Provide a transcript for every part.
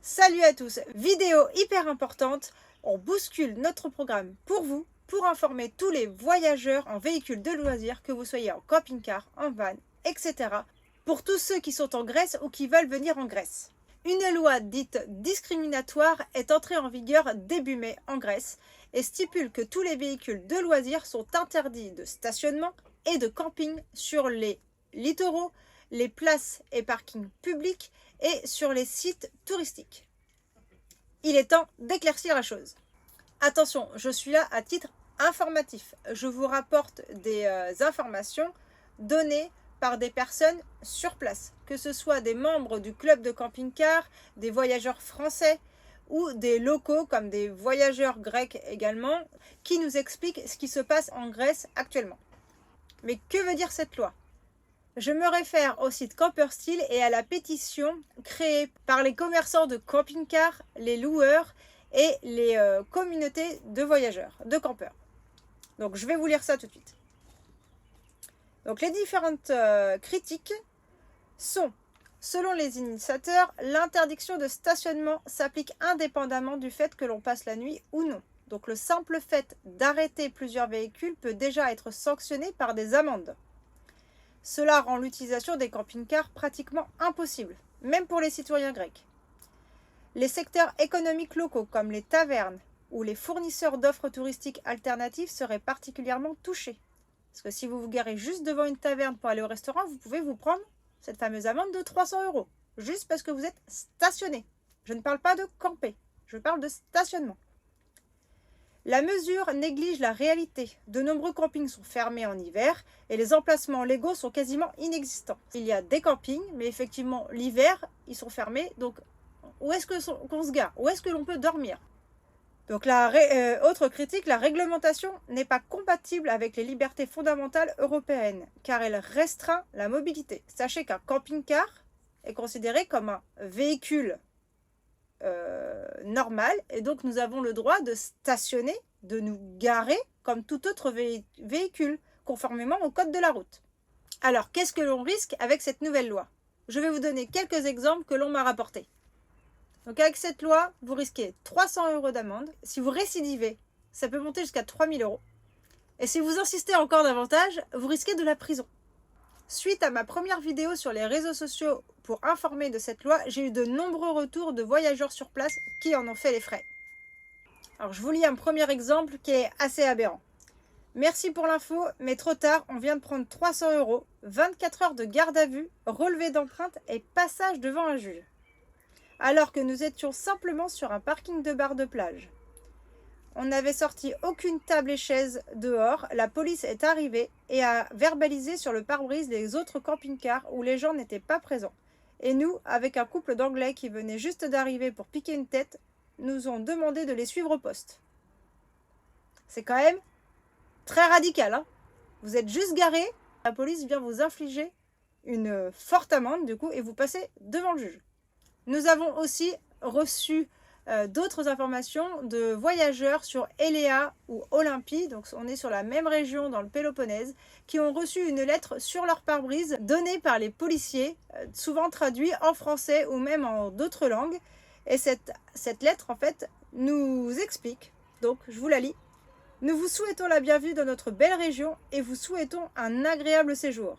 Salut à tous, vidéo hyper importante, on bouscule notre programme pour vous, pour informer tous les voyageurs en véhicule de loisirs, que vous soyez en camping-car, en van, etc. Pour tous ceux qui sont en Grèce ou qui veulent venir en Grèce. Une loi dite discriminatoire est entrée en vigueur début mai en Grèce et stipule que tous les véhicules de loisirs sont interdits de stationnement et de camping sur les littoraux, les places et parkings publics et sur les sites touristiques. Il est temps d'éclaircir la chose. Attention, je suis là à titre informatif. Je vous rapporte des informations données par des personnes sur place, que ce soit des membres du club de camping-car, des voyageurs français ou des locaux comme des voyageurs grecs également, qui nous expliquent ce qui se passe en Grèce actuellement. Mais que veut dire cette loi ? Je me réfère au site Camperstyle et à la pétition créée par les commerçants de camping-car, les loueurs et les communautés de voyageurs, de campeurs. Donc je vais vous lire ça tout de suite. Donc les différentes critiques sont: selon les initiateurs, l'interdiction de stationnement s'applique indépendamment du fait que l'on passe la nuit ou non. Donc le simple fait d'arrêter plusieurs véhicules peut déjà être sanctionné par des amendes. Cela rend l'utilisation des camping-cars pratiquement impossible, même pour les citoyens grecs. Les secteurs économiques locaux, comme les tavernes ou les fournisseurs d'offres touristiques alternatives, seraient particulièrement touchés. Parce que si vous vous garez juste devant une taverne pour aller au restaurant, vous pouvez vous prendre cette fameuse amende de 300 €, juste parce que vous êtes stationné. Je ne parle pas de camper, je parle de stationnement. La mesure néglige la réalité. De nombreux campings sont fermés en hiver et les emplacements légaux sont quasiment inexistants. Il y a des campings, mais effectivement, l'hiver, ils sont fermés. Donc, où est-ce qu'on se gare? Où est-ce que l'on peut dormir? Donc, autre critique, la réglementation n'est pas compatible avec les libertés fondamentales européennes, car elle restreint la mobilité. Sachez qu'un camping-car est considéré comme un véhicule normal, et donc nous avons le droit de stationner, de nous garer comme tout autre véhicule, conformément au code de la route. Alors, qu'est-ce que l'on risque avec cette nouvelle loi? Je vais vous donner quelques exemples que l'on m'a rapportés. Donc avec cette loi, vous risquez 300 € d'amende. Si vous récidivez, ça peut monter jusqu'à 3000 €. Et si vous insistez encore davantage, vous risquez de la prison. Suite à ma première vidéo sur les réseaux sociaux pour informer de cette loi, j'ai eu de nombreux retours de voyageurs sur place qui en ont fait les frais. Alors je vous lis un premier exemple qui est assez aberrant. Merci pour l'info, mais trop tard, on vient de prendre 300 €, 24 heures de garde à vue, relevé d'empreintes et passage devant un juge. Alors que nous étions simplement sur un parking de bar de plage. On n'avait sorti aucune table et chaise dehors, la police est arrivée et a verbalisé sur le pare-brise les autres camping-cars où les gens n'étaient pas présents. Et nous, avec un couple d'Anglais qui venait juste d'arriver pour piquer une tête, nous ont demandé de les suivre au poste. C'est quand même très radical, hein. Vous êtes juste garé, la police vient vous infliger une forte amende du coup et vous passez devant le juge. Nous avons aussi reçu d'autres informations de voyageurs sur Eléa ou Olympie, donc on est sur la même région dans le Péloponnèse, qui ont reçu une lettre sur leur pare-brise donnée par les policiers, souvent traduite en français ou même en d'autres langues. Et cette lettre, en fait, nous explique, donc je vous la lis. Nous vous souhaitons la bienvenue dans notre belle région et vous souhaitons un agréable séjour.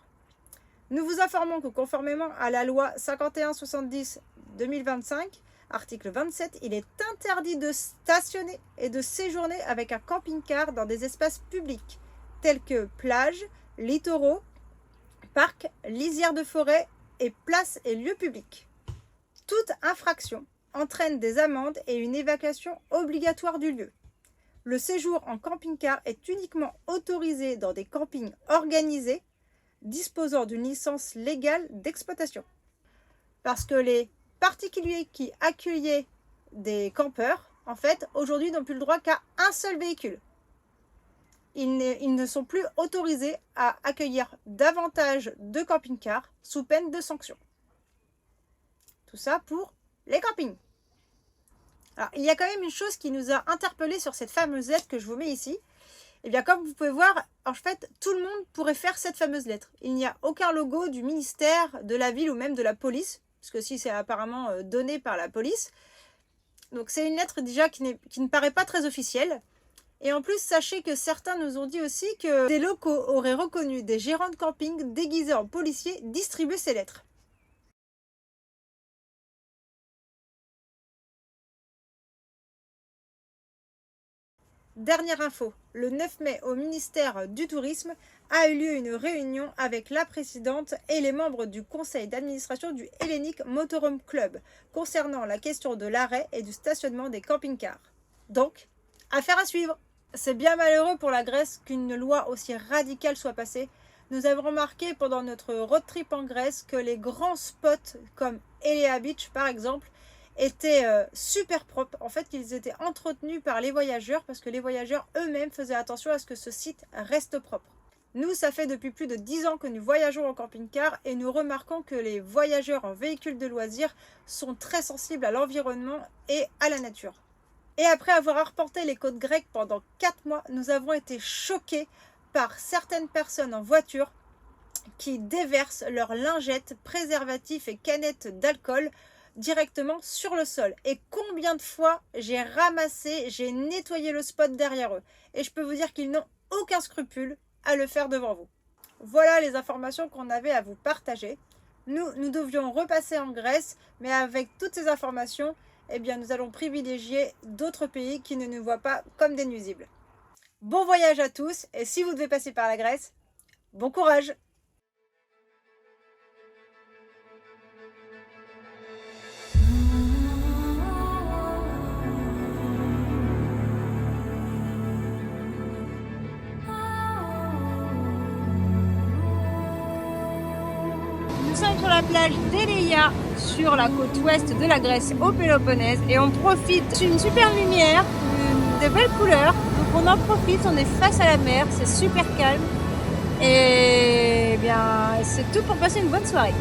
Nous vous informons que conformément à la loi 5170/2025, article 27, il est interdit de stationner et de séjourner avec un camping-car dans des espaces publics tels que plages, littoraux, parcs, lisières de forêt et places et lieux publics. Toute infraction entraîne des amendes et une évacuation obligatoire du lieu. Le séjour en camping-car est uniquement autorisé dans des campings organisés disposant d'une licence légale d'exploitation. Parce que les particuliers qui accueillaient des campeurs, en fait, aujourd'hui n'ont plus le droit qu'à un seul véhicule. Ils ne sont plus autorisés à accueillir davantage de camping-cars sous peine de sanctions. Tout ça pour les campings. Alors, il y a quand même une chose qui nous a interpellés sur cette fameuse lettre que je vous mets ici. Et bien, comme vous pouvez voir, en fait, tout le monde pourrait faire cette fameuse lettre. Il n'y a aucun logo du ministère, de la ville ou même de la police parce que si c'est apparemment donné par la police. Donc c'est une lettre déjà qui ne paraît pas très officielle. Et en plus, sachez que certains nous ont dit aussi que des locaux auraient reconnu des gérants de camping déguisés en policiers distribuer ces lettres. Dernière info, le 9 mai au ministère du Tourisme a eu lieu une réunion avec la présidente et les membres du conseil d'administration du Hellenic Motorhome Club concernant la question de l'arrêt et du stationnement des camping-cars. Donc, affaire à suivre. C'est bien malheureux pour la Grèce qu'une loi aussi radicale soit passée. Nous avons remarqué pendant notre road trip en Grèce que les grands spots comme Elea Beach par exemple étaient super propres. En fait, ils étaient entretenus par les voyageurs parce que les voyageurs eux-mêmes faisaient attention à ce que ce site reste propre. Nous, ça fait depuis plus de 10 ans que nous voyageons en camping-car et nous remarquons que les voyageurs en véhicule de loisirs sont très sensibles à l'environnement et à la nature. Et après avoir arpenté les côtes grecques pendant 4 mois, nous avons été choqués par certaines personnes en voiture qui déversent leurs lingettes, préservatifs et canettes d'alcool directement sur le sol. Et combien de fois j'ai ramassé, j'ai nettoyé le spot derrière eux. Et je peux vous dire qu'ils n'ont aucun scrupule à le faire devant vous. Voilà les informations qu'on avait à vous partager. Nous devions repasser en Grèce, mais avec toutes ces informations, eh bien, nous allons privilégier d'autres pays qui ne nous voient pas comme des nuisibles. Bon voyage à tous, et si vous devez passer par la Grèce, bon courage! Nous sommes sur la plage d'Eleia, sur la côte ouest de la Grèce, au Péloponnèse, et on profite d'une super lumière, de belles couleurs. Donc on en profite, on est face à la mer, c'est super calme, et bien c'est tout pour passer une bonne soirée.